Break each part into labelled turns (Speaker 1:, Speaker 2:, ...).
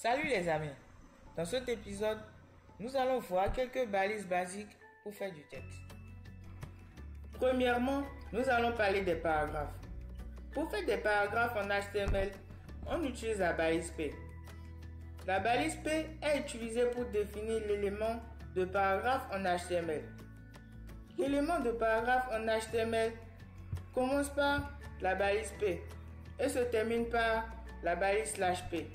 Speaker 1: Salut les amis, dans cet épisode, nous allons voir quelques balises basiques pour faire du texte. Premièrement, nous allons parler des paragraphes. Pour faire des paragraphes en HTML, on utilise la balise P. La balise P est utilisée pour définir l'élément de paragraphe en HTML. L'élément de paragraphe en HTML commence par la balise P et se termine par la balise /P.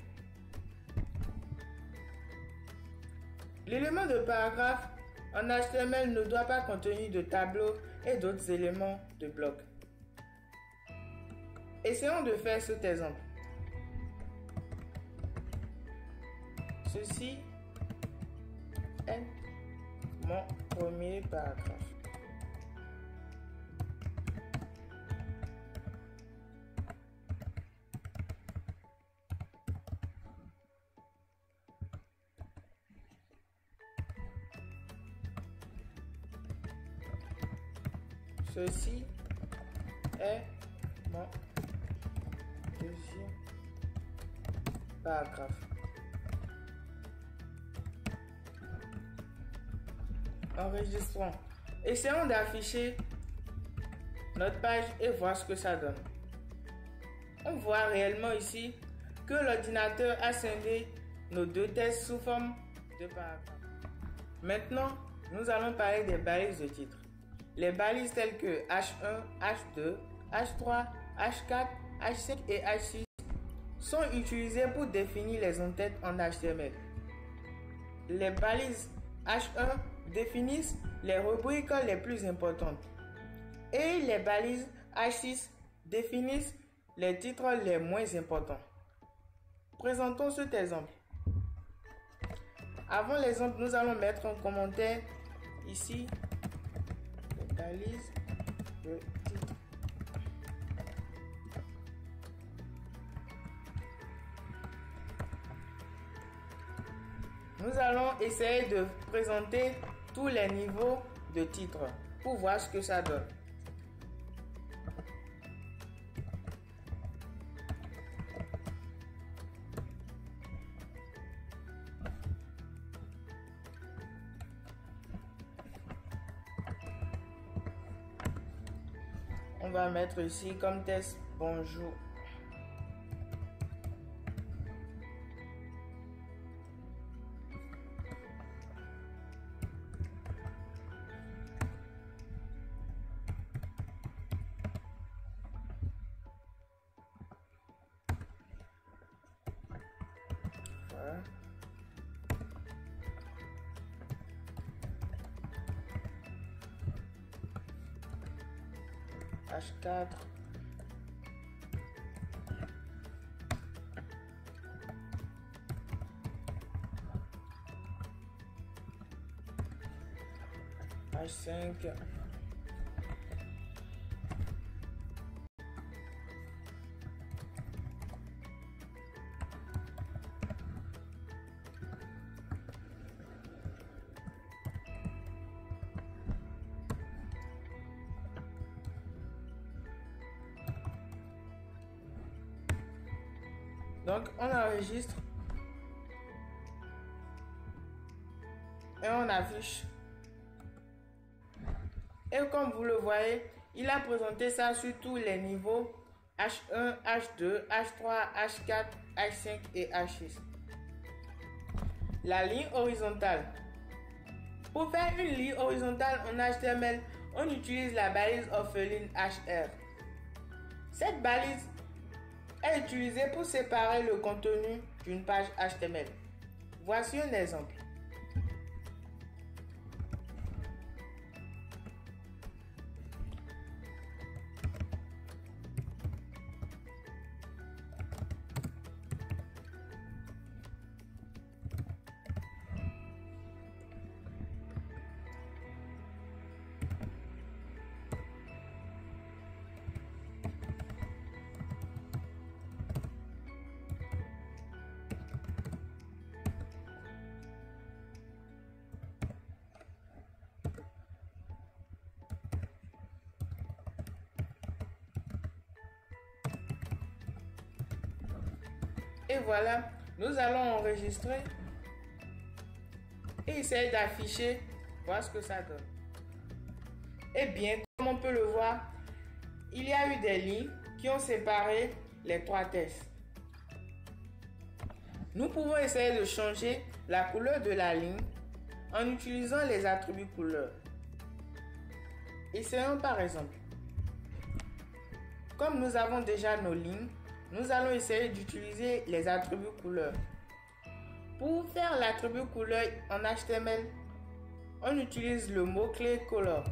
Speaker 1: L'élément de paragraphe en HTML ne doit pas contenir de tableau et d'autres éléments de bloc. Essayons de faire cet exemple. Ceci est mon premier paragraphe. Ceci est mon deuxième paragraphe. Enregistrons. Essayons d'afficher notre page et voir ce que ça donne. On voit réellement ici que l'ordinateur a scindé nos deux textes sous forme de paragraphes. Maintenant, nous allons parler des balises de titre. Les balises telles que H1, H2, H3, H4, H5 et H6 sont utilisées pour définir les entêtes en HTML. Les balises H1 définissent les rubriques les plus importantes et les balises H6 définissent les titres les moins importants. Présentons cet exemple. Avant l'exemple, nous allons mettre un commentaire ici. Balise de titre. Nous allons essayer de présenter tous les niveaux de titre pour voir ce que ça donne. On va mettre ici comme test bonjour. Voilà. H4. H5. Donc on enregistre et on affiche. Et comme vous le voyez, il a présenté ça sur tous les niveaux H1, H2, H3, H4, H5 et H6. La ligne horizontale. Pour faire une ligne horizontale en HTML, on utilise la balise orpheline HR. Cette balise est utilisée pour séparer le contenu d'une page HTML. Voici un exemple. Et voilà, Nous allons enregistrer et essayer d'afficher, voir ce que ça donne. Eh bien, comme on peut le voir, il y a eu des lignes qui ont séparé les trois tests. Nous pouvons essayer de changer la couleur de la ligne en utilisant les attributs couleurs. Essayons par exemple. Comme nous avons déjà nos lignes, nous allons essayer d'utiliser les attributs couleurs. Pour faire l'attribut couleur en HTML, on utilise le mot-clé color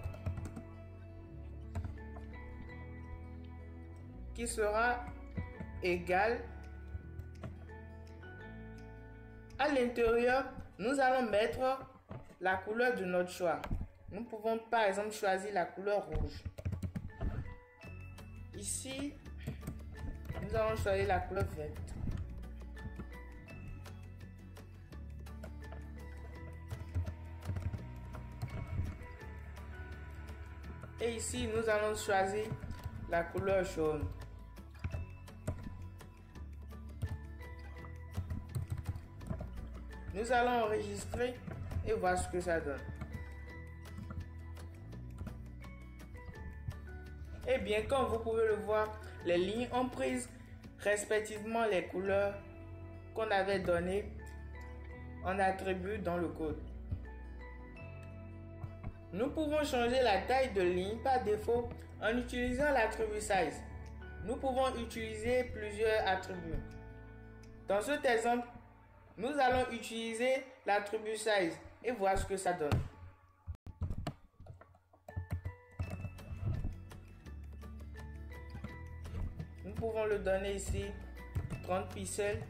Speaker 1: qui sera égal. À l'intérieur, nous allons mettre la couleur de notre choix. Nous pouvons par exemple choisir la couleur rouge. Ici, nous allons choisir la couleur verte. Et ici, nous allons choisir la couleur jaune. Nous allons enregistrer et voir ce que ça donne. Eh bien, comme vous pouvez le voir, les lignes ont pris respectivement les couleurs qu'on avait données en attribut dans le code. Nous pouvons changer la taille de ligne par défaut en utilisant l'attribut size. Nous pouvons utiliser plusieurs attributs. Dans cet exemple, nous allons utiliser l'attribut size et voir ce que ça donne. Nous pouvons le donner ici 30 pixels.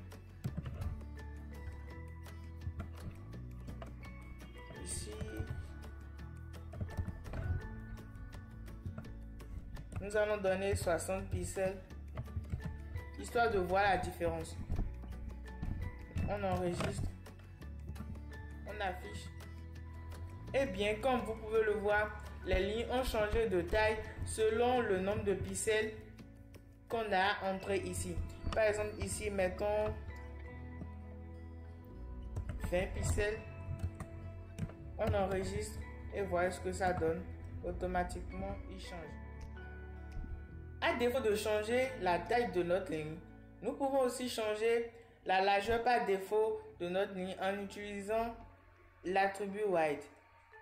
Speaker 1: Ici, nous allons donner 60 pixels, histoire de voir la différence. On enregistre, on affiche. Et bien, comme vous pouvez le voir, les lignes ont changé de taille selon le nombre de pixels qu'on a entré ici. Par exemple, ici, mettons 20 pixels. On enregistre et voyez ce que ça donne. Automatiquement, il change. À défaut de changer la taille de notre ligne, nous pouvons aussi changer la largeur par défaut de notre ligne en utilisant l'attribut wide.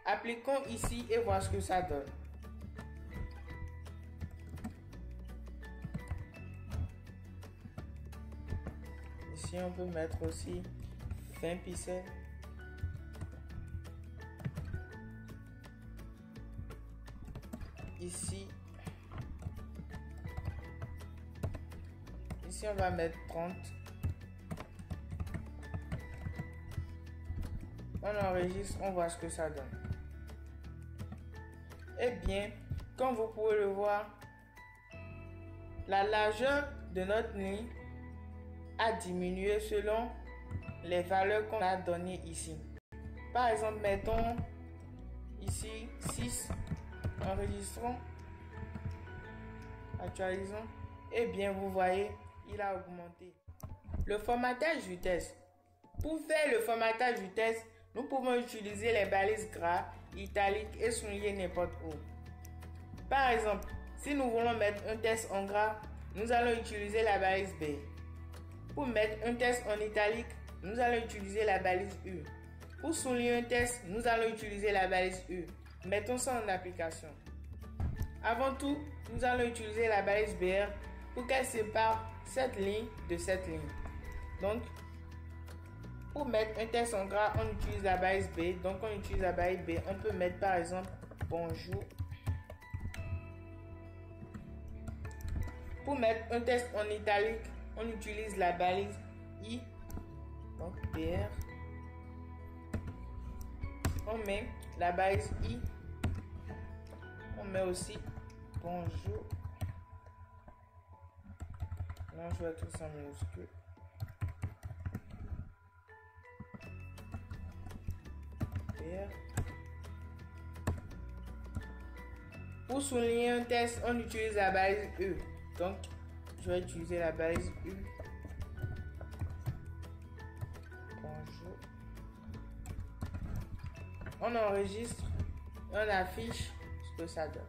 Speaker 1: Appliquons ici et voir ce que ça donne. Ici, on peut mettre aussi 20 pixels. Ici, on va mettre 30. On enregistre, on voit ce que ça donne. Eh bien, comme vous pouvez le voir, la largeur de notre ligne a diminué selon les valeurs qu'on a données ici. Par exemple, mettons ici 6. Enregistrons, actualisons. Eh bien, vous voyez, il a augmenté. Le formatage du test. Pour faire le formatage du test, nous pouvons utiliser les balises gras, italiques et souligner n'importe où. Par exemple, si nous voulons mettre un test en gras, nous allons utiliser la balise B. Pour mettre un test en italique, nous allons utiliser la balise U. Pour souligner un test, nous allons utiliser la balise U. Mettons ça en application. Avant tout, nous allons utiliser la balise BR pour qu'elle sépare cette ligne de cette ligne. Donc, pour mettre un test en gras, on utilise la balise B. Donc, on utilise la balise B. On peut mettre par exemple bonjour. Pour mettre un test en italique, on utilise la balise I. Donc, BR. On met la balise I. On met aussi bonjour. Là, je vais tout ça en minuscule. Pour souligner un test, on utilise la balise E. Donc, je vais utiliser la balise U. bonjour. On enregistre, on affiche ce que ça donne.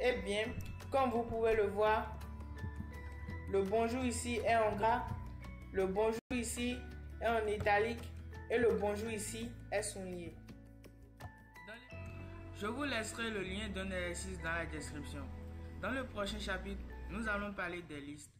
Speaker 1: Eh bien, comme vous pouvez le voir, le bonjour ici est en gras, le bonjour ici est en italique et le bonjour ici est souligné. Je vous laisserai le lien d'un exercice dans la description. Dans le prochain chapitre, nous allons parler des listes.